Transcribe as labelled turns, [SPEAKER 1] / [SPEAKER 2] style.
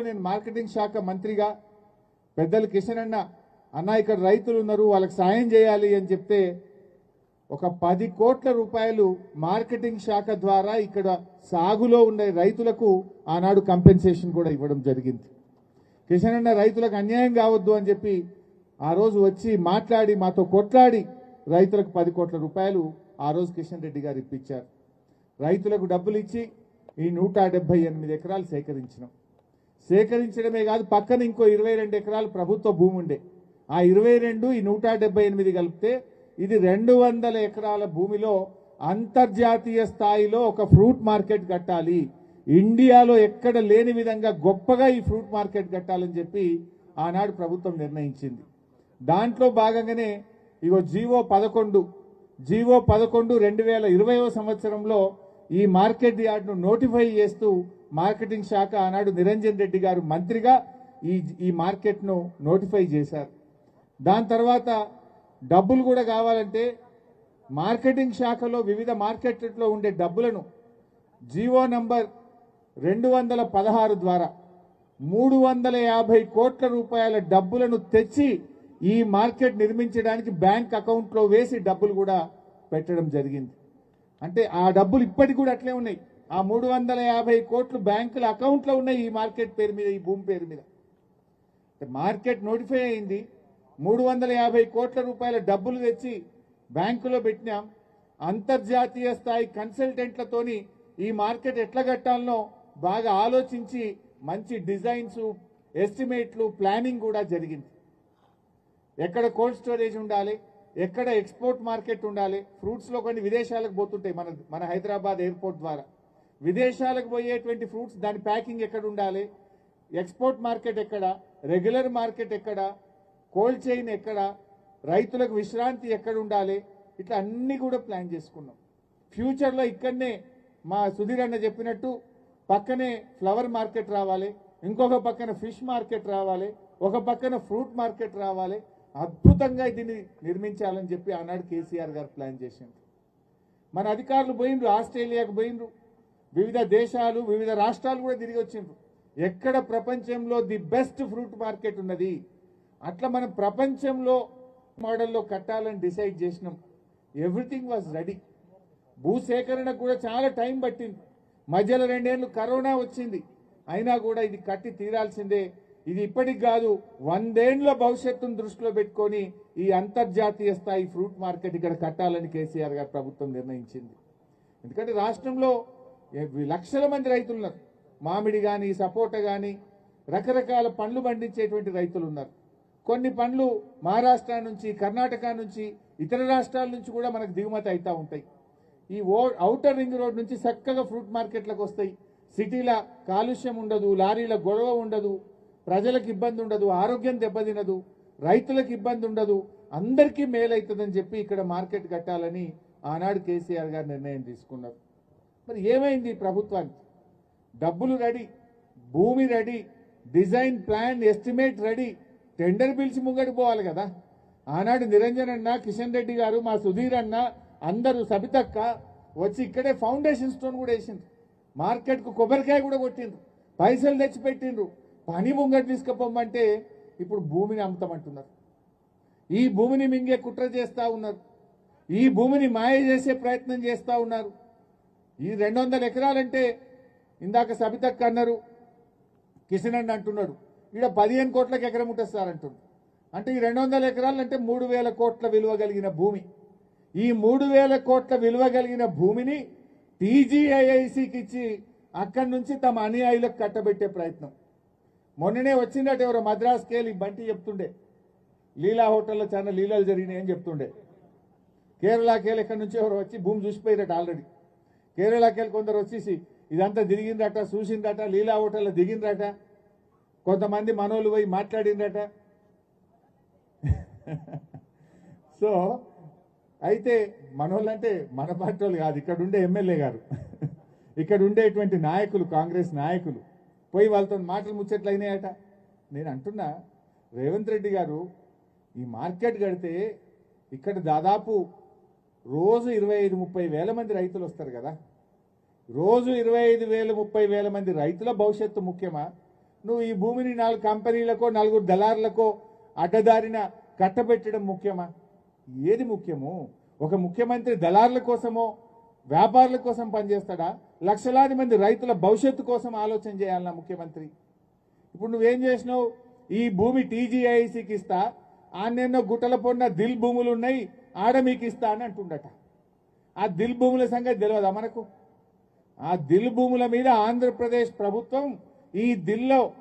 [SPEAKER 1] నేను మార్కెటింగ్ శాఖ మంత్రిగా పెద్దలు కిషన్ అన్న ఇక్కడ రైతులు ఉన్నారు వాళ్ళకి సాయం చేయాలి అని చెప్తే ఒక 10 కోట్ల రూపాయలు మార్కెటింగ్ శాఖ ద్వారా ఇక్కడ సాగులో ఉండే రైతులకు ఆనాడు కంపెన్సేషన్ కూడా ఇవ్వడం జరిగింది. కిషన్ రైతులకు అన్యాయం కావద్దు అని చెప్పి ఆ రోజు వచ్చి మాట్లాడి మాతో కొట్లాడి రైతులకు 10 కోట్ల రూపాయలు ఆ రోజు కిషన్ రెడ్డి గారు ఇప్పించారు. రైతులకు డబ్బులు ఇచ్చి ఈ 178 ఎకరాలు సేకరించడమే కాదు పక్కన ఇంకో 22 ఎకరాలు ప్రభుత్వ భూమి ఉండే ఆ 22 ఈ 178 కలిపితే ఇది 200 ఎకరాల భూమిలో అంతర్జాతీయ స్థాయిలో ఒక ఫ్రూట్ మార్కెట్ కట్టాలి, ఇండియాలో ఎక్కడ లేని విధంగా గొప్పగా ఈ ఫ్రూట్ మార్కెట్ కట్టాలని చెప్పి ఆనాడు ప్రభుత్వం నిర్ణయించింది. దాంట్లో భాగంగానే ఇగో జీవో 11 2020వ సంవత్సరంలో ఈ మార్కెట్ యార్డ్ను నోటిఫై చేస్తూ మార్కెటింగ్ శాఖ ఆనాడు నిరంజన్ రెడ్డి గారు మంత్రిగా ఈ మార్కెట్ను నోటిఫై చేశారు. దాని తర్వాత డబ్బులు కూడా కావాలంటే మార్కెటింగ్ శాఖలో వివిధ మార్కెట్లో ఉండే డబ్బులను జీవో నంబర్ 216 ద్వారా 350 కోట్ల రూపాయల డబ్బులను తెచ్చి ఈ మార్కెట్ నిర్మించడానికి బ్యాంక్ అకౌంట్లో వేసి డబ్బులు కూడా పెట్టడం జరిగింది. అంటే ఆ డబ్బులు ఇప్పటికి కూడా అట్లే ఉన్నాయి. ఆ 350 కోట్లు బ్యాంకుల అకౌంట్లో ఉన్నాయి ఈ మార్కెట్ పేరు మీద, ఈ భూమి పేరు మీద. మార్కెట్ నోటిఫై అయింది, 350 కోట్ల రూపాయల డబ్బులు తెచ్చి బ్యాంకులో పెట్టినాం. అంతర్జాతీయ స్థాయి కన్సల్టెంట్లతోని ఈ మార్కెట్ ఎట్లా కట్టాలనో బాగా ఆలోచించి మంచి డిజైన్స్, ఎస్టిమేట్లు, ప్లానింగ్ కూడా జరిగింది. ఎక్కడ కోల్డ్ స్టోరేజ్ ఉండాలి, ఎక్కడ ఎక్స్పోర్ట్ మార్కెట్ ఉండాలి. ఫ్రూట్స్లో కొన్ని విదేశాలకు పోతుంటాయి మన హైదరాబాద్ ఎయిర్పోర్ట్ ద్వారా. విదేశాలకు పోయేటువంటి ఫ్రూట్స్ దాని ప్యాకింగ్ ఎక్కడ ఉండాలి, ఎక్స్పోర్ట్ మార్కెట్ ఎక్కడ, రెగ్యులర్ మార్కెట్ ఎక్కడ, కోల్డ్ చైన్ ఎక్కడ, రైతులకు విశ్రాంతి ఎక్కడ ఉండాలి, ఇట్లా అన్ని కూడా ప్లాన్ చేసుకున్నాం. ఫ్యూచర్లో ఇక్కడనే మా సుధీర్ అన్న చెప్పినట్టు పక్కనే ఫ్లవర్ మార్కెట్ రావాలి, ఇంకొక పక్కన ఫిష్ మార్కెట్ రావాలి, ఒక పక్కన ఫ్రూట్ మార్కెట్ రావాలి. అద్భుతంగా దీన్ని నిర్మించాలని చెప్పి ఆనాడు కేసీఆర్ గారు ప్లాన్ చేసింది. మన అధికారులు పోయిండ్రు, ఆస్ట్రేలియాకు పోయిండ్రు, వివిధ దేశాలు వివిధ రాష్ట్రాలు కూడా తిరిగి వచ్చిండ్రు. ఎక్కడ ప్రపంచంలో ది బెస్ట్ ఫ్రూట్ మార్కెట్ ఉన్నది, అట్లా మనం ప్రపంచంలో మోడల్లో కట్టాలని డిసైడ్ చేసినాం. Everything was ready. భూసేకరణకు కూడా చాలా టైం పట్టింది. మధ్యలో 2 ఏళ్ళు కరోనా వచ్చింది, అయినా కూడా ఇది కట్టి తీరాల్సిందే. ఇది ఇప్పటికి కాదు 100 ఏళ్ల భవిష్యత్తును దృష్టిలో పెట్టుకొని ఈ అంతర్జాతీయ స్థాయి ఫ్రూట్ మార్కెట్ ఇక్కడ కట్టాలని కేసీఆర్ గారు ప్రభుత్వం నిర్ణయించింది. ఎందుకంటే రాష్ట్రంలో లక్షల మంది రైతులు ఉన్నారు. మామిడి కానీ, సపోటా కానీ, రకరకాల పండ్లు పండించేటువంటి రైతులు ఉన్నారు. కొన్ని పండ్లు మహారాష్ట్ర నుంచి, కర్ణాటక నుంచి, ఇతర రాష్ట్రాల నుంచి కూడా మనకు దిగుమతి అవుతూ ఉంటాయి. ఈ ఔటర్ రింగ్ రోడ్ నుంచి చక్కగా ఫ్రూట్ మార్కెట్లకు వస్తాయి. సిటీల కాలుష్యం ఉండదు, లారీల గొడవ ఉండదు, ప్రజలకు ఇబ్బంది ఉండదు, ఆరోగ్యం దెబ్బతినదు, రైతులకు ఇబ్బంది ఉండదు, అందరికీ మేలవుతుందని చెప్పి ఇక్కడ మార్కెట్ కట్టాలని ఆనాడు కేసీఆర్ గారు నిర్ణయం తీసుకున్నారు. మరి ఏమైంది ప్రభుత్వానికి? డబ్బులు రెడీ, భూమి ready, design, plan, estimate ready, tender పిలిచి ముంగడి పోవాలి కదా. ఆనాడు నిరంజన్ అన్న, కిషన్ రెడ్డి గారు, మా సుధీర్ అన్న, అందరూ సబితక్క వచ్చి ఇక్కడే ఫౌండేషన్ స్టోన్ కూడా వేసిండ్రు. మార్కెట్కు కొబ్బరికాయ కూడా కొట్టిండ్రు, పైసలు తెచ్చిపెట్టిండ్రు. పని ముంగటి తీసుకుపోమంటే ఇప్పుడు భూమిని అమ్ముతామంటున్నారు. ఈ భూమిని మింగే కుట్ర చేస్తూ ఉన్నారు, ఈ భూమిని మాయ చేసే ప్రయత్నం చేస్తూ ఉన్నారు. ఈ 200 ఎకరాలంటే ఇందాక సబితక్క అన్నారు, కిషన్ అన్న అంటున్నాడు ఇక్కడ 15 కోట్లకు ఎకరం ఉంటుంది సార్ అంటున్నాడు. అంటే ఈ 200 ఎకరాలంటే 3000 కోట్ల విలువ కలిగిన భూమి. ఈ 3000 కోట్ల విలువ కలిగిన భూమిని టీజీఐఐసికి ఇచ్చి అక్కడి నుంచి తమ అనుయాయులకు కట్టబెట్టే ప్రయత్నం. మొన్ననే వచ్చిందట ఎవరో మద్రాసుకి వెళ్ళి బంటి చెప్తుండే, లీలా హోటల్లో చాలా లీలాలు జరిగినాయని చెప్తుండే. కేరళకి వెళ్ళి ఎక్కడి నుంచి ఎవరు వచ్చి భూమి చూసిపోయారట. ఆల్రెడీ కేరళకి వెళ్ళి కొందరు వచ్చేసి ఇదంతా దిగిందట, చూసిందట, లీలా హోటల్లో దిగిందట. కొంతమంది మనోళ్ళు పోయి మాట్లాడిందట. సో అయితే మనోళ్ళంటే మన పార్టీ వాళ్ళు కాదు, ఇక్కడ ఉండే ఎమ్మెల్యే గారు, ఇక్కడ ఉండేటువంటి నాయకులు, కాంగ్రెస్ నాయకులు పోయి వాళ్ళతో మాటలు ముచ్చట్లు అయినాయట. నేను అంటున్నా, రేవంత్ రెడ్డి గారు ఈ మార్కెట్ కడితే ఇక్కడ దాదాపు రోజు 25-30 వేల మంది రైతులు వస్తారు కదా. రోజు 25,000-30,000 మంది రైతుల భవిష్యత్తు ముఖ్యమా, నువ్వు ఈ భూమిని 4 కంపెనీలకో 4 దళారులకో అడ్డదారిన కట్టబెట్టడం ముఖ్యమా? ఏది ముఖ్యము? ఒక ముఖ్యమంత్రి దళారుల కోసమో వ్యాపారుల కోసం పనిచేస్తాడా? లక్షలాది మంది రైతుల భవిష్యత్తు కోసం ఆలోచన చేయాలన్నా ముఖ్యమంత్రి? ఇప్పుడు నువ్వేం చేసినావు? ఈ భూమి టీజీఐసీకి ఇస్తా, ఆన్నెన్నో గుట్టల పొన్న దిల్ భూములు ఉన్నాయి, ఆడ మీకు ఇస్తా అని అంటుండట. ఆ దిల్ భూముల సంగతి తెలియదా మనకు? ఆ దిల్ భూముల మీద ఆంధ్రప్రదేశ్ ప్రభుత్వం ఈ దిల్లో